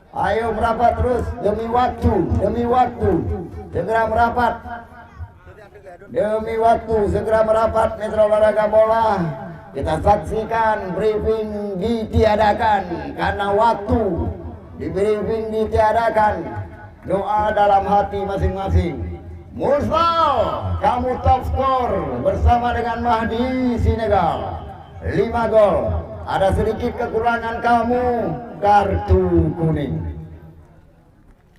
Ayo merapat terus demi waktu, segera merapat. Demi waktu segera merapat Mitra Olahraga Bola. Kita saksikan briefing ditiadakan karena waktu. Di briefing ditiadakan. Doa dalam hati masing-masing. Mursal, kamu top skor bersama dengan Mahdi Senegal 5 gol. Ada sedikit kekurangan kamu, kartu kuning.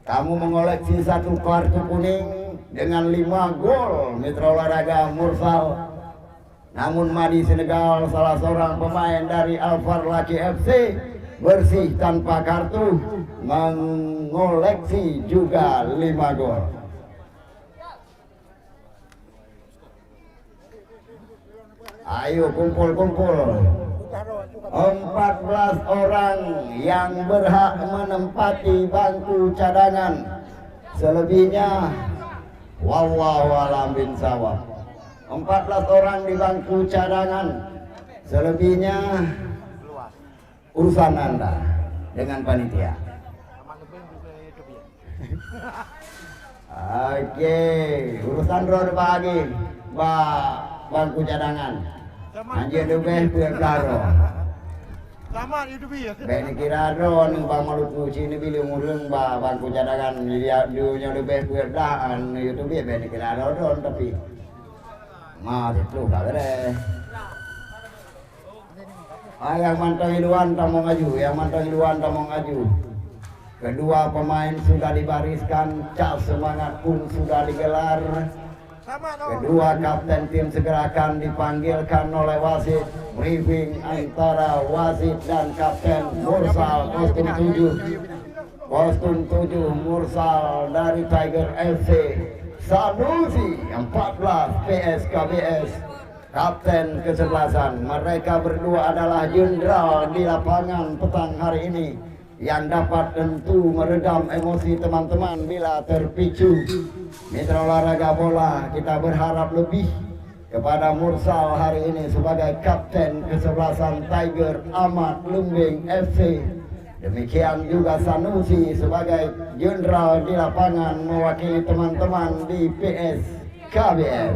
Kamu mengoleksi 1 kartu kuning dengan 5 gol Mitra Olahraga Mursal. Namun Mahdi Senegal, salah seorang pemain dari Alfar Laki FC, bersih tanpa kartu, mengoleksi juga 5 gol. Ayo kumpul-kumpul. 14 orang yang berhak menempati bangku cadangan. Selebihnya wallahu a'lam bishawab. 14 orang di bangku cadangan. Selebihnya urusan Anda dengan panitia. Oke, urusan roda pagi, bangku cadangan. Anjir dubeh biar karo. Sama itu bi ya. Beni kiraro ning Bang Maluku sini bilung urang bangku cadangan dia dunya dubeh biar daan itu bi beni kiraro don tapi mah itu kagak. Yang mantang iluan tamu ngaju, yang mantang iluan tamu ngaju. Kedua pemain sudah dibariskan, cap semangat pun sudah digelar. Kedua kapten tim segera akan dipanggilkan oleh wasit. Briefing antara wasit dan kapten Mursal kostum 7. Kostum 7 Mursal dari Tiger FC. Sanusi 14 PSKBS. Kapten kesebelasan. Mereka berdua adalah jenderal di lapangan petang hari ini, yang dapat tentu meredam emosi teman-teman bila terpicu. Mitra Olahraga Bola, kita berharap lebih kepada Mursal hari ini sebagai kapten kesebelasan Tiger Ahmad Lumbing FC. Demikian juga Sanusi sebagai jenderal di lapangan mewakili teman-teman di PSKBS.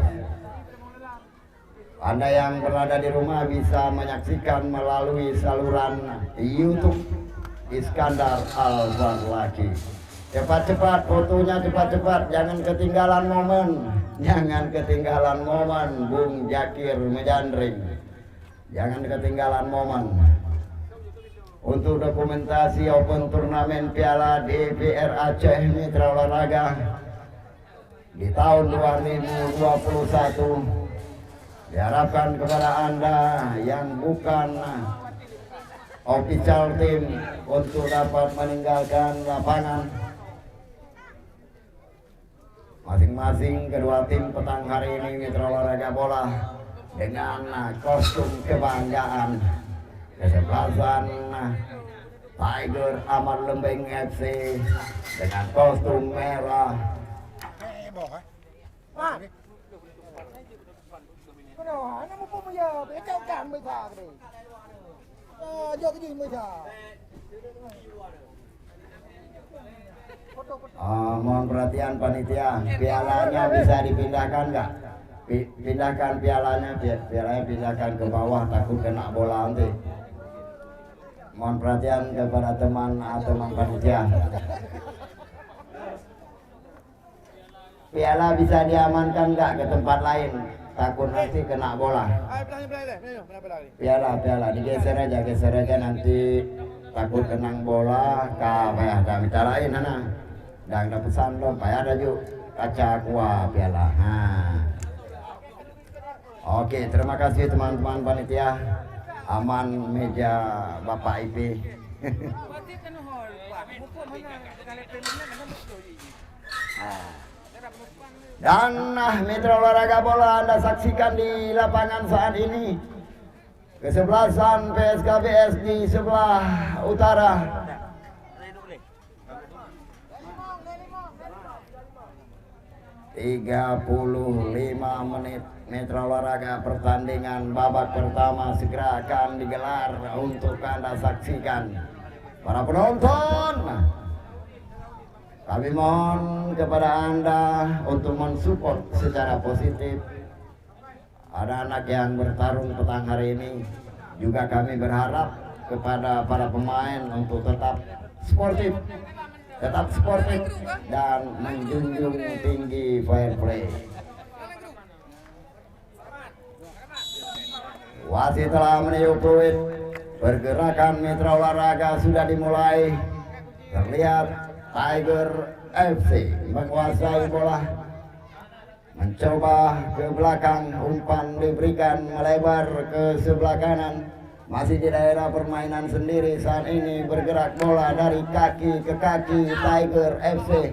Anda yang berada di rumah bisa menyaksikan melalui saluran YouTube Iskandar Al-Zarlaki. Cepat-cepat fotonya, cepat-cepat, jangan ketinggalan momen. Jangan ketinggalan momen Bung Jakir menjandring. Jangan ketinggalan momen. Untuk dokumentasi Open Turnamen Piala DPR Aceh Mitra Olahraga di tahun 2021, diharapkan kepada Anda yang bukan official tim untuk dapat meninggalkan lapangan. Masing-masing kedua tim petang hari ini Mitra Olahraga Bola dengan kostum kebanggaan kesebelasan Tiger Ahmad Lembeng FC dengan kostum merah. Nó không bao giờ bé trao cản mới thả cái do cái gì mới thả. Mohon perhatian panitia, pialanya bisa dipindahkan nggak? Pindahkan pialanya, pialanya pindahkan ke bawah, takut kena bola nanti. Mohon perhatian kepada teman panitia. Piala bisa diamankan nggak ke tempat lain? Takut nanti kena bola. Piala digeser aja nanti takut kena bola. Kayak ada bicarain anak. Dan ada pesan dong, kayak ada juga kaca kuah piala. Oke, terima kasih teman-teman panitia. Aman meja Bapak IP. Dan Mitra Olahraga Bola Anda saksikan di lapangan saat ini kesebelasan PSKBS di sebelah utara. 35 menit Mitra Olahraga pertandingan babak pertama segera akan digelar untuk Anda saksikan. Para penonton, Kami mohon kepada Anda untuk mensupport secara positif anak-anak yang bertarung petang hari ini. Juga kami berharap kepada para pemain untuk tetap sportif dan menjunjung tinggi fair play. Wasit telah meniup peluit. Pergerakan mitra olahraga sudah dimulai. Terlihat Tiger FC menguasai bola, mencoba ke belakang, umpan diberikan melebar ke sebelah kanan. Masih di daerah permainan sendiri saat ini, bergerak bola dari kaki ke kaki Tiger FC.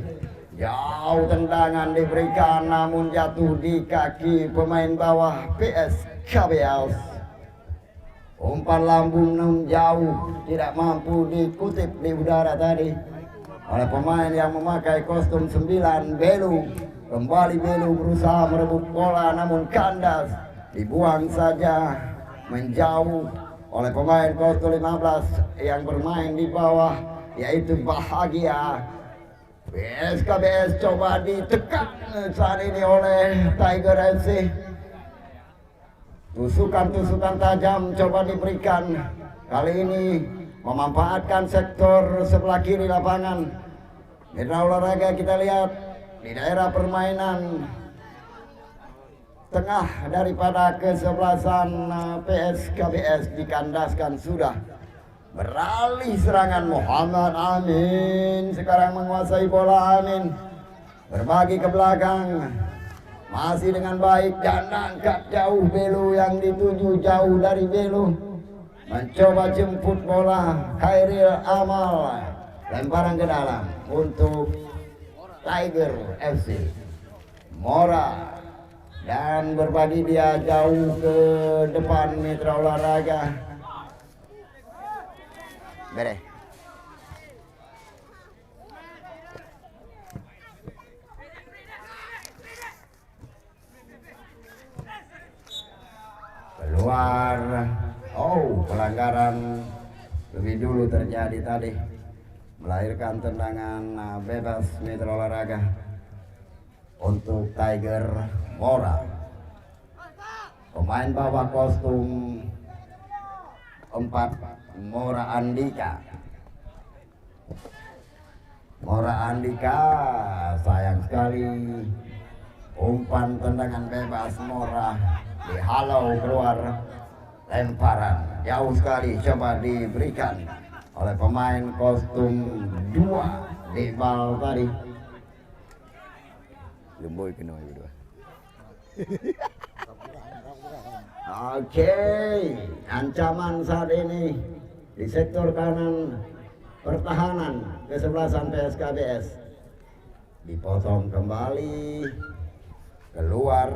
Jauh tendangan diberikan namun jatuh di kaki pemain bawah PSKBS. Umpan lambung jauh, tidak mampu dikutip di udara tadi oleh pemain yang memakai kostum 9 Belu. Kembali Belu berusaha merebut bola namun kandas, dibuang saja menjauh oleh pemain kostum 15 yang bermain di bawah, yaitu Bahagia. PSKBS coba ditekan saat ini oleh Tiger FC. Tusukan-tusukan tajam coba diberikan, kali ini memanfaatkan sektor sebelah kiri lapangan. Mitra olahraga kita lihat di daerah permainan tengah daripada kesebelasan PSKBS dikandaskan sudah. Beralih serangan Muhammad Amin, sekarang menguasai bola. Amin berbagi ke belakang, masih dengan baik dan angkat jauh. Belu yang dituju jauh dari Belu, mencoba jemput bola. Khairil Amal, lemparan ke dalam untuk Tiger FC. Mora dan berbagi dia jauh ke depan mitra olahraga. Beres. Keluar. Pelanggaran lebih dulu terjadi tadi, melahirkan tendangan bebas mitra olahraga untuk Tiger Mora. Pemain bawah kostum 4 Mora Andika. Sayang sekali umpan tendangan bebas Mora dihalau keluar. Lemparan jauh sekali coba diberikan oleh pemain kostum 2 di bal tadi. Lemboy kena dua. Oke, ancaman saat ini di sektor kanan pertahanan kesebelasan PSKBS. Dipotong kembali, keluar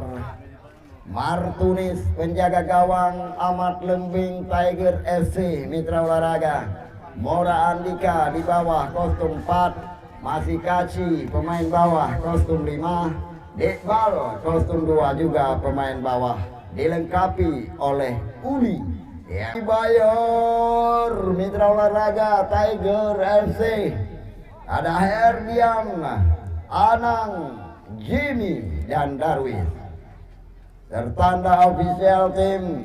Martunis, penjaga gawang Ahmad Lembing Tiger FC mitra olahraga. Mora Andika di bawah kostum 4, masih Kaci pemain bawah kostum 5, Dekbal kostum 2 juga pemain bawah, dilengkapi oleh Uli ya. Bayor mitra olahraga Tiger FC. Ada Herdian, Anang, Jimmy dan Darwin. Tertanda official tim,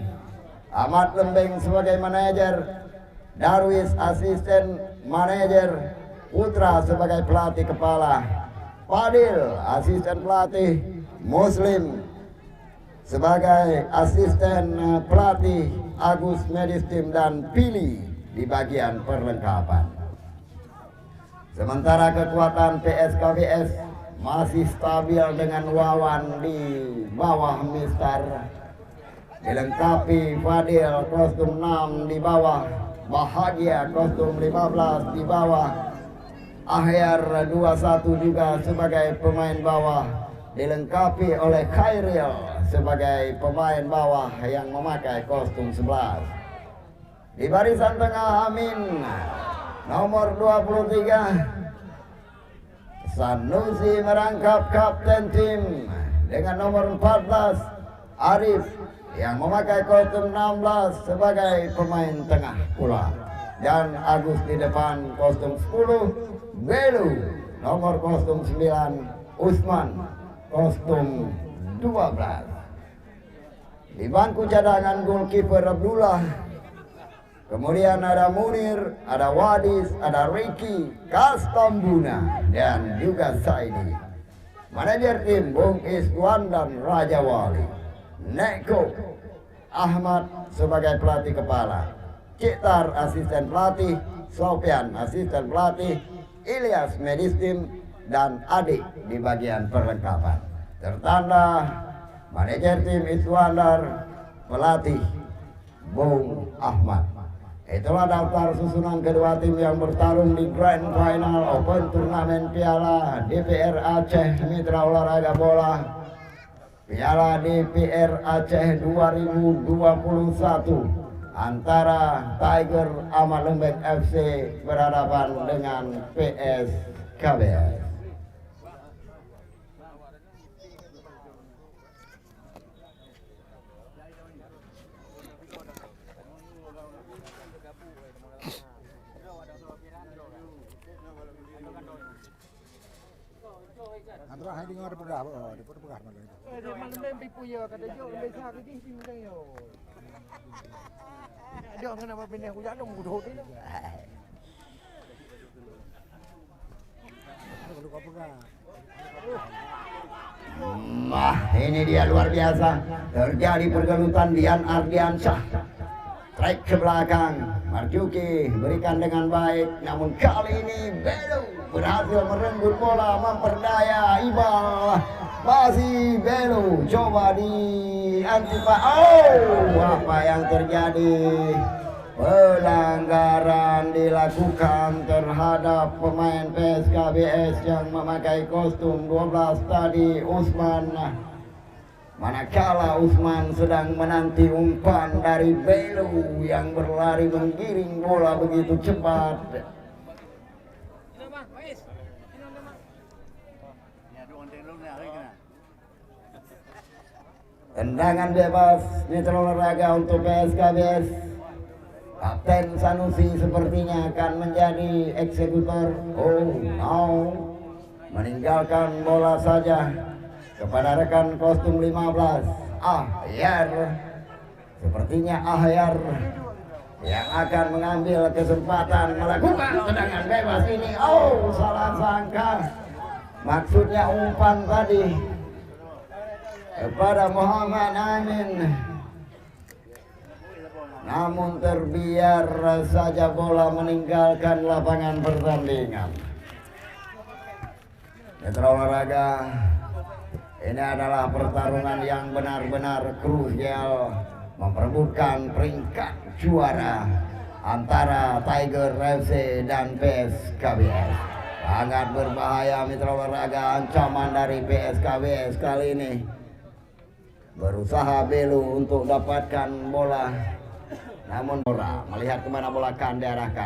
Ahmad Lembing sebagai manajer, Darwis asisten manajer, Putra sebagai pelatih kepala, Fadil asisten pelatih, Muslim sebagai asisten pelatih, Agus medis tim, dan Pili di bagian perlengkapan. Sementara kekuatan PSKBS masih stabil dengan Wawan di bawah Mister, dilengkapi Fadil kostum 6 di bawah, Bahagia kostum 15 di bawah, Ahyar 21 juga sebagai pemain bawah, dilengkapi oleh Khairil sebagai pemain bawah yang memakai kostum 11. Di barisan tengah Amin nomor 23, Sanusi merangkap kapten tim dengan nomor 14, Arif yang memakai kostum 16 sebagai pemain tengah pula. dan Agus di depan kostum 10, Belu nomor kostum 9, Usman kostum 12. Di bangku cadangan goalkeeper Abdullah, kemudian ada Munir, ada Wadis, ada Ricky, Kastambuna, dan juga Saidi. Manajer tim Bung Iswan dan Raja Wali. Neko Ahmad sebagai pelatih kepala, Ciktar asisten pelatih, Sofian asisten pelatih, Ilyas medis tim, dan Adik di bagian perlengkapan. Tertanda manajer tim Iswandar, pelatih Bung Ahmad. Itulah daftar susunan kedua tim yang bertarung di Grand Final Open Turnamen Piala DPR Aceh Mitra Olahraga Bola Piala DPR Aceh 2021 antara Tiger Amat Lembek FC berhadapan dengan PS KBS. Antara hai dengar pegah di pegah mana itu. Dia mana memang punya kata jo lebih sah ke sini mungkin yo. Dia kenapa pindah hujan dong mudah ini. Kalau kau pegah. Ini dia luar biasa. Terjadi pergelutan Dian Ardiansyah. Track ke belakang, Marjuki berikan dengan baik, namun kali ini Belu berhasil merenggut bola, memperdaya Ibal. Masih Belu coba di antipa. Oh, apa yang terjadi? Pelanggaran dilakukan terhadap pemain PSKBS yang memakai kostum 12 tadi, Usman. Manakala Usman sedang menanti umpan dari Belu yang berlari menggiring bola begitu cepat. Tendangan bebas Mitra Olahraga untuk PSKBS. Kapten Sanusi sepertinya akan menjadi eksekutor. Oh no, meninggalkan bola saja kepada rekan kostum 15, Ahyar. Sepertinya Ahyar yang akan mengambil kesempatan melakukan tendangan bebas ini. Oh, salah sangka, maksudnya umpan tadi kepada Muhammad Amin, namun terbiar saja bola meninggalkan lapangan pertandingan. Mitra Olahraga, ini adalah pertarungan yang benar-benar krusial, memperebutkan peringkat juara antara Tiger FC dan PSKBS. Sangat berbahaya Mitra Olahraga, ancaman dari PSKBS kali ini. Berusaha Belu untuk dapatkan bola, namun bola melihat kemana bola akan diarahkan.